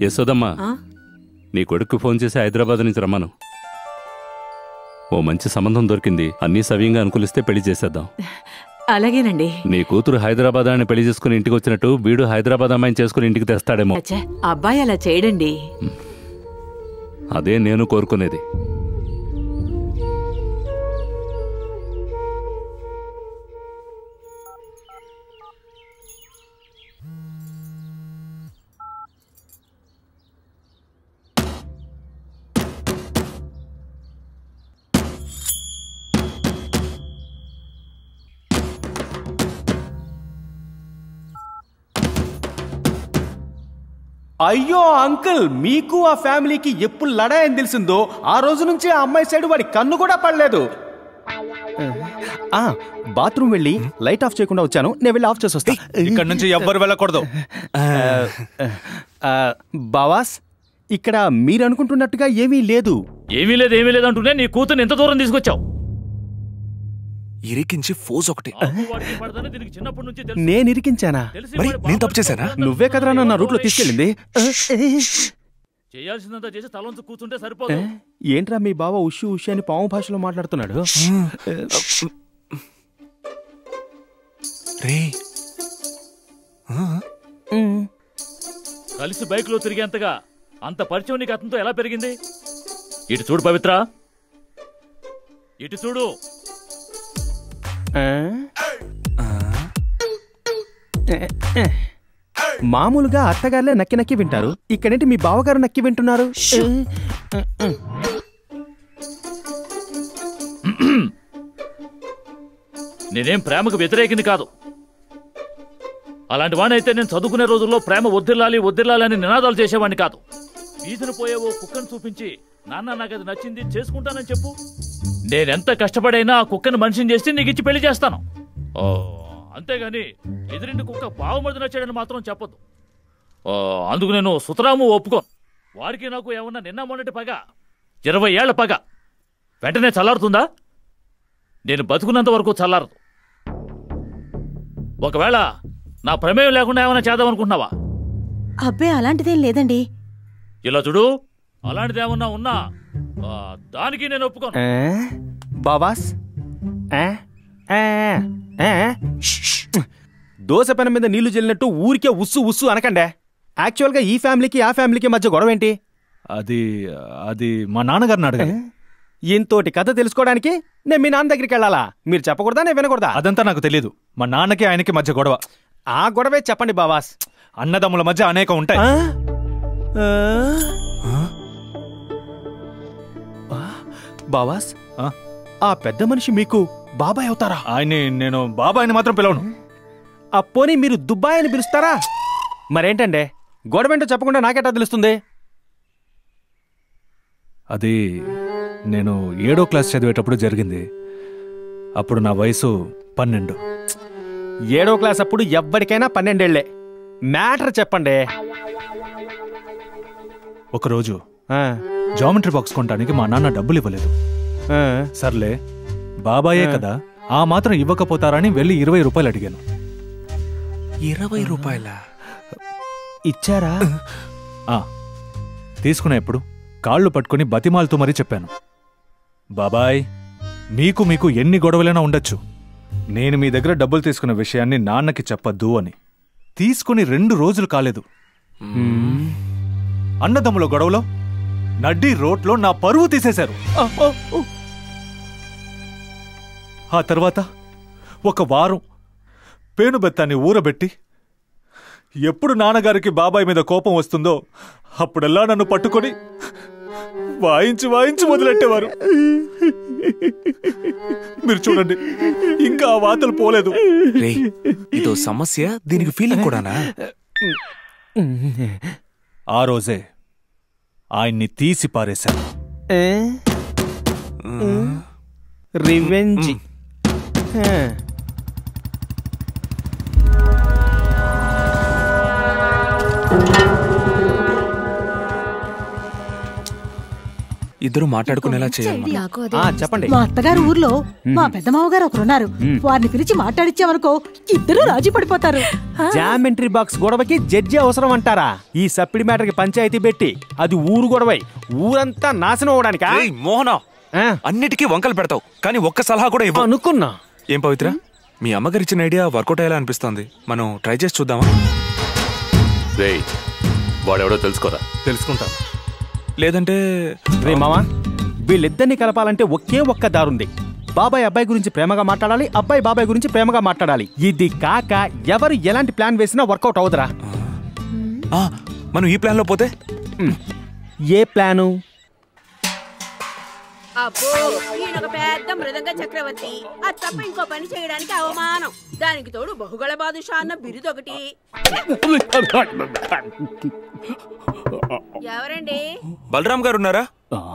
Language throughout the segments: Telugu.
యశోదమ్మా, నీ కొడుకు ఫోన్ చేసి హైదరాబాద్ నుంచి రమ్మను. ఓ మంచి సంబంధం దొరికింది, అన్నీ సవ్యంగా అనుకూలిస్తే పెళ్లి చేసేద్దాం. అలాగేనండి. నీ కూతురు హైదరాబాద్ అని పెళ్లి చేసుకుని ఇంటికి వచ్చినట్టు వీడు హైదరాబాద్ అమ్మాయిని చేసుకుని ఇంటికి తెస్తాడేమో. అబ్బాయి అలా చేయడండి. అదే నేను కోరుకునేది. అయ్యో అంకుల్, మీకు ఆ ఫ్యామిలీకి ఎప్పుడు లడాయని తెలిసిందో ఆ రోజు నుంచి ఆ అమ్మాయి సైడ్ వాడి కన్ను కూడా పడలేదు. బాత్రూమ్ వెళ్ళి లైట్ ఆఫ్ చేయకుండా వచ్చాను, నేను వెళ్ళి ఆఫ్ చేసి వస్తా. ఇక్కడ నుంచి ఎవ్వరు వెళ్ళకూడదు. బావాస్, ఇక్కడ మీరు అనుకుంటున్నట్టుగా ఏమీ లేదు. ఏమీ లేదు అంటూనే నీ కూతురు ఎంత దూరం తీసుకొచ్చావు? ఇరికించి ఫోజ్ ఒకటి. నేను ఇరికించానా? మరి నేను తప్పు చేశానా? నువ్వే కదరా నన్ను రూట్ లో తీసుకెళ్ళింది. చేయాల్సిందంతా చేసి తలంచు కూర్చుంటే సరిపోదు. ఏంట్రా మీ బావ ఉషి ఉషి అని పాము భాషలో మాట్లాడుతున్నాడు? కలిసి బైక్ లో తిరిగేంతగా అంత పరిచయం నీకు అతనితో ఎలా పెరిగింది? ఇటు చూడు పవిత్ర, ఇటు చూడు. మామూలుగా అత్తగారులే నక్కి నక్కి వింటారు, ఇక్కడేంటి మీ బావగారు నక్కి వింటున్నారు? నేనేం ప్రేమకు వ్యతిరేకింది కాదు. అలాంటి వాడినైతే నేను చదువుకునే రోజుల్లో ప్రేమ వద్దిల్లాలి అని నినాదాలు చేసేవాడిని కాదు. వీధిని పోయే ఓ కుక్కను చూపించి, నాన్న నాకు అది నచ్చింది చేసుకుంటానని చెప్పు. నేనెంత కష్టపడైనా ఆ కుక్కను మనిషిని చేసి నీకు ఇచ్చి పెళ్లి చేస్తాను. అంతేగాని ఎదురింటి కుక్క బావమరిది నచ్చాడని మాత్రం చెప్పొద్దు. అందుకు నేను సుతరాము ఒప్పుకోను. వాడికి నాకు ఏమన్నా నిన్న మొన్నటి పగ, 20 ఏళ్ల పగ వెంటనే చల్లారుతుందా? నేను బతుకున్నంత వరకు చల్లారదు. ఒకవేళ నా ప్రమేయం లేకుండా ఏమైనా చేద్దామనుకుంటున్నావా? అబ్బే, అలాంటిదేం లేదండి. ఇలా చూడు, అలాంటిదేమన్నా ఉన్నా దానికి నేను ఒప్పుకోను. బాబాస్, దోశ పెనం మీద నీళ్లు జల్లినట్టు ఊరికే ఉస్సు ఉస్సు అనకండే. యాక్చువల్గా ఈ ఫ్యామిలీకి ఆ ఫ్యామిలీకి మధ్య గొడవ ఏంటి? అది మా నాన్నగారిని అడగాలి. ఇంతోటి కథ తెలుసుకోవడానికి నేను మీ నాన్న దగ్గరికి వెళ్ళాలా? మీరు చెప్పకూడదా, నేను వినకూడదా? అదంతా నాకు తెలియదు. మా నాన్నకి ఆయనకి మధ్య గొడవ. ఆ గొడవే చెప్పండి బాబాస్. అన్నదమ్ముల మధ్య అనేక ఉంటాయి. బాబాస్, ఆ పెద్ద మనిషి మీకు బాబాయ్ అవుతారా? ఆయన్ని నేను బాబాయ్ని మాత్రం పిలవను. ఆ పోనీ మీరు దుబ్బాయ్ అని పిలుస్తారా? మరేంటండే గొడవేంటో చెప్పకుండా నాకెట్టా తెలుస్తుంది? అది నేను 7వ క్లాస్ చదివేటప్పుడు జరిగింది. అప్పుడు నా వయసు 12. 7వ క్లాస్ అప్పుడు ఎవ్వరికైనా 12 ఏళ్లే. మ్యాటర్ చెప్పండి. ఒకరోజు జామెట్రీ బాక్స్ కొనడానికి మా నాన్న డబ్బులు ఇవ్వలేదు. సర్లే, బాబాయే కదా, ఆ మాత్రం ఇవ్వకపోతారని వెళ్ళి 20 రూపాయలు అడిగాను. 20 రూపాయల ఇచ్చారా? తీసుకునేప్పుడు కాళ్ళు పట్టుకుని బతిమాలుతూ మరీ చెప్పాను, బాబాయ్, మీకు ఎన్ని గొడవలైనా ఉండొచ్చు, నేను మీ దగ్గర డబ్బులు తీసుకున్న విషయాన్ని నాన్నకి చెప్పద్దు అని. తీసుకుని 2 రోజులు కాలేదు, అన్నదమ్ముల గొడవలో నడ్డి రోడ్లో నా పరువు తీసేశారు. ఆ తర్వాత 1 వారం పేనుబెత్తాన్ని ఊరబెట్టి ఎప్పుడు నాన్నగారికి బాబాయ్ మీద కోపం వస్తుందో అప్పుడల్లా నన్ను పట్టుకొని వాయించి వదిలెట్టేవారు. మీరు చూడండి, ఇంకా ఆ వాతలు పోలేదు. ఇదో సమస్య, దీనికి ఫీలింగ్ కూడానా? ఆ రోజే ఆయన్ని తీసి పారేశాను. రివెంజ్. ఇద్దరు మాట్లాడుకునేలా చేయాలి. చెప్పండి. మా అత్తగారు ఊర్లో మా పెద్దమావ గారు ఒకరున్నారు. వారిని పిలిచి మాట్లాడిచ్చామనుకో ఇద్దరు రాజీ పడిపోతారు. జామెంట్రీ బాక్స్ గొడవకి జడ్జి అవసరం అంటారా? ఈ సప్పిడి మ్యాటర్ కి పంచాయతీ పెట్టి అది ఊరు గొడవై ఊరంతా నాశనం అవడానికా? మోహన, అన్నిటికీ వంకలు పెడతావు కానీ ఒక్క సలహా కూడా ఇవ్వ. అనుకున్నా. ఏం పవిత్ర, మీ అమ్మగారు ఇచ్చిన ఐడియా వర్కౌట్ అయ్యేలా అనిపిస్తోంది. మనం ట్రై చేసి చూద్దామా? రేయ్, వాడెవడో తెలుసుకోరా. తెలుసుకుంటాను. లేదంటే రే మామా, వీళ్ళిద్దరిని కలపాలంటే ఒకే ఒక్క దారుంది. బాబాయ్ అబ్బాయి గురించి ప్రేమగా మాట్లాడాలి, అబ్బాయి బాబాయ్ గురించి ప్రేమగా మాట్లాడాలి. ఇది కాక ఎవరు ఎలాంటి ప్లాన్ వేసినా వర్కౌట్ అవుదరా. మనం ఈ ప్లాన్ లో పోతే? ఏ ప్లాను? అబ్బో, ఈయనొక పెద్ద మృదంగ చక్రవర్తి. అది తప్ప ఇంకో పని చేయడానికి అవమానం. దానికి తోడు బహుగళ బాదుషా అన్న బిరుదొకటి. ఎవరండి? బలరాం గారు ఉన్నారా?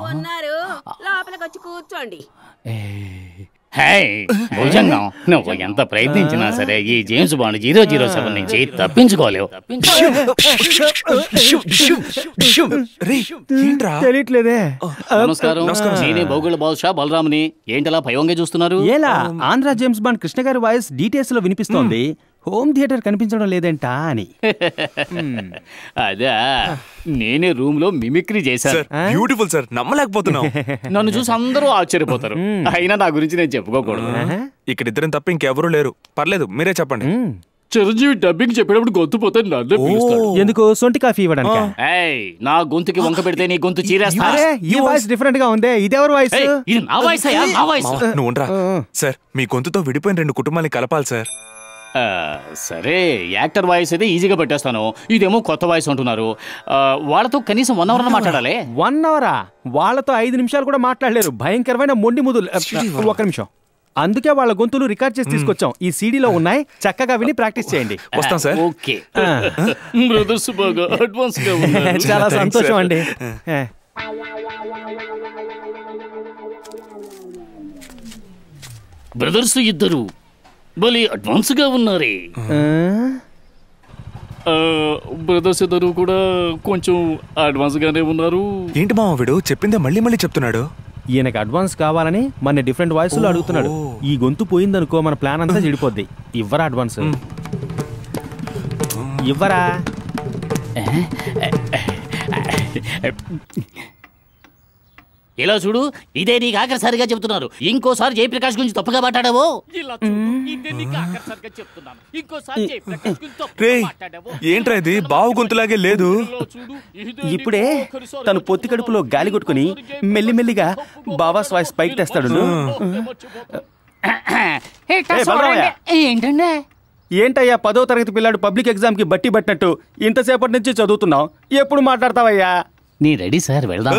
ఉన్నారు, లోపలికి వచ్చి కూర్చోండి. భుజంగం, నువ్వు ఎంత ప్రయత్నించినా సరే ఈ జేమ్స్ బాండ్ 007 నుంచి తప్పించుకోలేవు. తెలియట్లేదే. నమస్కారం, నేనే బౌగుళ బాదుషా బలరాముని. ఏంటలా భయంగా చూస్తున్నారు? ఏలా ఆంధ్ర జేమ్స్ బాండ్ కృష్ణ గారి వాయిస్ డీటెయిల్స్ లో వినిపిస్తోంది. హోమ్ థియేటర్ కనిపించడం లేదంటా అని. అదా, నేనే రూమ్ లో మిమిక్రీ చేశాను. బ్యూటిఫుల్ సార్, నమ్మలేకపోతున్నాం. నన్ను చూసి అందరూ ఆశ్చర్యపోతారు. అయినా నా గురించి నేను చెప్పుకోకూడదు. ఇక్కడ ఇద్దరం తప్ప ఇంకెవరూ లేరు. పర్లేదు, మీరే చెప్పండి. చిరంజీవి డబ్బింగ్ చెప్పేటప్పుడు గొంతు పోతే నన్నే పిలుస్తాడు. ఎందుకు? సొంటి కాఫీ ఇవ్వడానికి? నా గొంతుకి వంక పెడితే నీ గొంతు చీరేస్తా. ఈ వాయిస్ డిఫరెంట్ గా ఉంది. ఇది ఎవరి వాయిస్? ఇది నా వాయిస్. నా వాయిస్. నువ్వు ఉండరా సార్. మీ గొంతుతో విడిపోయిన 2 కుటుంబాలని కలపాలి సార్. సరే, యాక్టర్ వాయిస్ అయితే ఈజీగా పెట్టేస్తాను. ఇదేమో కొత్త వాయిస్ అంటున్నారు. వాళ్ళతో కనీసం 1 అవర్ మాట్లాడాలి. 1 అవరా? వాళ్ళతో 5 నిమిషాలు కూడా మాట్లాడలేరు. భయంకరమైన మొండి ముదులు. 1 నిమిషం. అందుకే వాళ్ళ గొంతులు రికార్డ్ చేసి తీసుకొచ్చాం. ఈ సీడీలో ఉన్నాయి, చక్కగా విని ప్రాక్టీస్ చేయండి. వస్తాం సార్. ఓకే. బ్రదర్స్ బాగా అడ్వాన్స్ గా ఉన్నారు. చాలా సంతోషం అండి. బ్రదర్స్ ఇద్దరు భలే అడ్వాన్స్ గా ఉన్నారే. బ్రదర్స్ ఇద్దరు కూడా కొంచెం అడ్వాన్స్ గానే ఉన్నారు. ఏంటి మామ వీడు చెప్పిందే మళ్ళీ మళ్ళీ చెప్తున్నాడు? ఈయనకి అడ్వాన్స్ కావాలని మన డిఫరెంట్ వాయిస్ లో అడుగుతున్నాడు. ఈ గొంతు పోయిందనుకో మన ప్లాన్ అంతా చెడిపోద్ది. ఇవ్వరా అడ్వాన్స్? ఇవ్వరా? ఇలా చూడు, ఇదే నీకు ఆఖరిసారిగా చెప్తున్నారు. ఇంకోసారి జయప్రకాష్ గురించి తప్పుగా మాట్లాడావో ఏంట్రా ఇది? బావు గొంతులాగే లేదు. ఇప్పుడే తను పొత్తి కడుపులో గాలి కొట్టుకుని మెల్లిమెల్లిగా బాబాస్ వాయిస్ పైకి తెస్తాడు. ఏంటంటే ఏంటయ్యా 10వ తరగతి పిల్లాడు పబ్లిక్ ఎగ్జామ్ కి బట్టి పట్టినట్టు ఇంతసేపటి నుంచి చదువుతున్నావు? ఎప్పుడు మాట్లాడతావయ్యా? నీ రెడీ సార్, వెళ్దాం.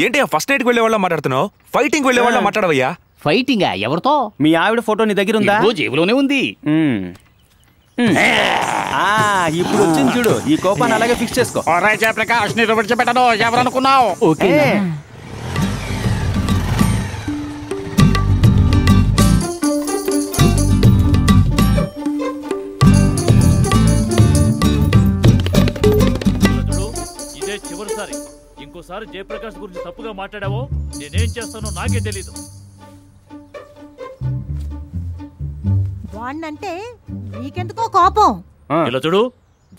ఏంటి ఫస్ట్ నైట్ వెళ్లే వాళ్ళ మాట్లాడుతున్నావు? ఫైటింగ్ వెళ్లే వాళ్ళ మాట్లాడవయ్యా? ఫైటింగ్ ఎవరితో? మీ ఆవిడ ఫోటో నీ దగ్గర ఉందా? జేబులోనే ఉంది. ఇప్పుడు వచ్చింది చూడు. ఈ కోపాన్ని అలాగే ఫిక్స్ చేసుకో. జయప్రకాష్ ని విడిచిపెట్టను. ఎవరనుకున్నావు? ఓకే. ఇదే చివరిసారి. ఇంకోసారి జయప్రకాష్ గురించి తప్పుగా మాట్లాడావో నేనేం చేస్తానో నాకే తెలీదు. వాణ్ణంటే నీకెందుకో కోపం. ఇలా చూడు,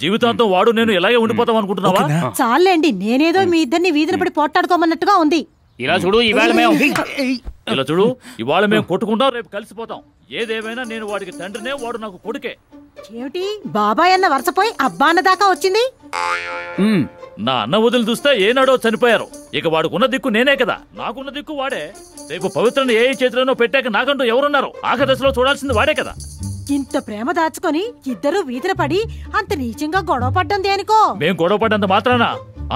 జీవితాంతం వాడు నేను ఇలాగే ఉండిపోతాం అనుకుంటున్నావా? చాలండి, నేనేదో మీ ఇద్దరిని వీధిన పడి పోట్లాడుకోమన్నట్టుగా ఉంది. ఇలా చూడు, ఇవాళ మేము కొట్టుకుంటాం, రేపు కలిసిపోతాం. ఏదేమైనా నేను వాడికి తండ్రినే, వాడు నాకు కొడుకే. ఏమిటి బాబాయ్ అన్న వరుసపోయి అబ్బా అన్న దాకా వచ్చింది? నా అన్న వదిలి చూస్తే ఏనాడో చనిపోయారు. ఇక వాడుకున్న దిక్కు నేనే కదా. నాకున్న దిక్కు వాడే. రేపు పవిత్రని ఏ చేతిలోనో పెట్టాక నాకంటూ ఎవరున్నారు? ఆఖరి దశలో చూడాల్సింది వాడే కదా. ఇంత ప్రేమ దాచుకొని ఇద్దరు వీధిన పడి అంత నీచంగా గొడవ పడ్డం దేనికో? మేం గొడవ పడ్డంత మాత్రాన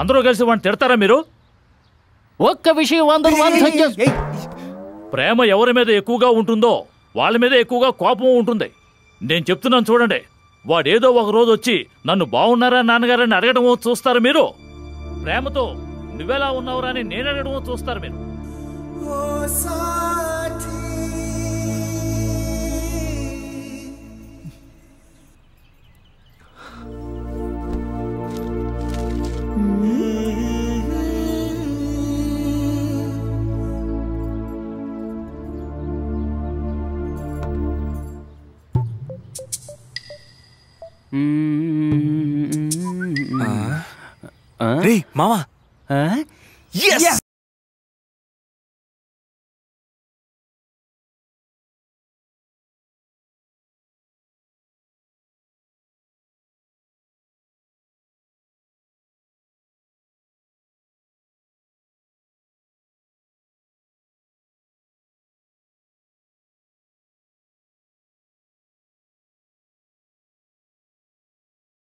అందరూ కలిసి వాడిని తిడతారా మీరు? ఒక్క విషయం అందరూ ప్రేమ ఎవరి మీద ఎక్కువగా ఉంటుందో వాళ్ళ మీద ఎక్కువగా కోపం ఉంటుంది. నేను చెప్తున్నాను చూడండి, వాడేదో ఒక రోజు వచ్చి నన్ను బాగున్నారా నాన్నగారని అడగడమో చూస్తారు మీరు. ప్రేమతో నువ్వెలా ఉన్నావురా అని నేను అడగడమో చూస్తారు మీరు. రే మావా